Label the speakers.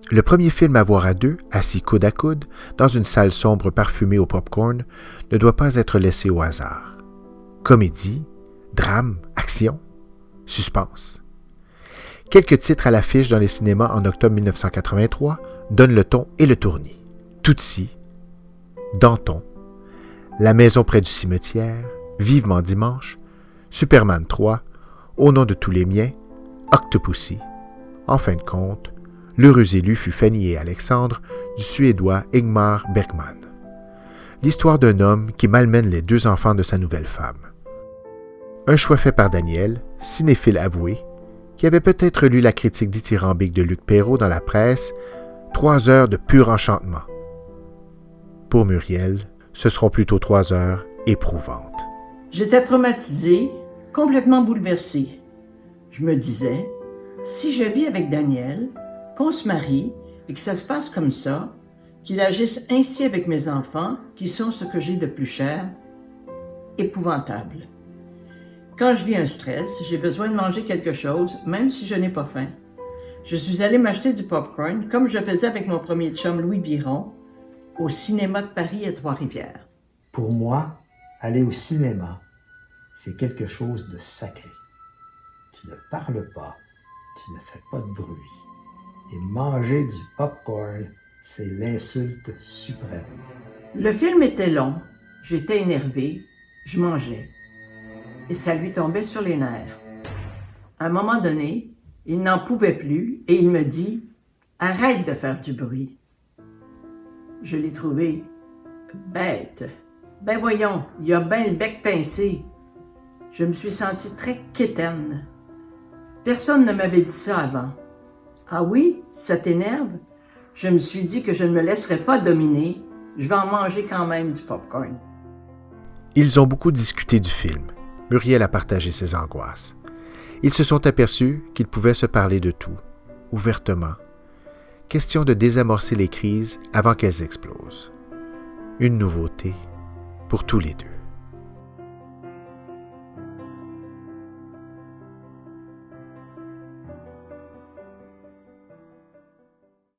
Speaker 1: Le premier film à voir à deux, assis coude à coude, dans une salle sombre parfumée au popcorn, ne doit pas être laissé au hasard. Comédie, drame, action, suspense. Quelques titres à l'affiche dans les cinémas en octobre 1983 donnent le ton et le tournis. Tootsie, Danton, La maison près du cimetière, Vivement dimanche, Superman 3, Au nom de tous les miens, Octopussy. En fin de compte, l'heureux élu fut Fanny et Alexandre du Suédois Ingmar Bergman. L'histoire d'un homme qui malmène les deux enfants de sa nouvelle femme. Un choix fait par Daniel, cinéphile avoué, qui avait peut-être lu la critique dithyrambique de Luc Perrault dans la presse, 3 heures de pur enchantement. Pour Muriel, ce seront plutôt 3 heures éprouvantes.
Speaker 2: J'étais traumatisée, complètement bouleversée. Je me disais, si je vis avec Daniel, qu'on se marie et que ça se passe comme ça, qu'il agisse ainsi avec mes enfants, qui sont ce que j'ai de plus cher, épouvantable. Quand je vis un stress, j'ai besoin de manger quelque chose, même si je n'ai pas faim. Je suis allée m'acheter du popcorn, comme je faisais avec mon premier chum Louis Biron, au cinéma de Paris à Trois-Rivières.
Speaker 3: Pour moi, aller au cinéma, c'est quelque chose de sacré. Tu ne parles pas, tu ne fais pas de bruit. Et manger du popcorn, c'est l'insulte suprême.
Speaker 2: Le film était long, j'étais énervée, je mangeais. Et ça lui tombait sur les nerfs. À un moment donné, il n'en pouvait plus et il me dit « Arrête de faire du bruit ». Je l'ai trouvé bête. Ben voyons, il a ben le bec pincé. Je me suis sentie très quétaine. Personne ne m'avait dit ça avant. Ah oui, ça t'énerve? Je me suis dit que je ne me laisserais pas dominer. Je vais en manger quand même du popcorn.
Speaker 1: Ils ont beaucoup discuté du film. Muriel a partagé ses angoisses. Ils se sont aperçus qu'ils pouvaient se parler de tout, ouvertement. Question de désamorcer les crises avant qu'elles explosent. Une nouveauté pour tous les deux.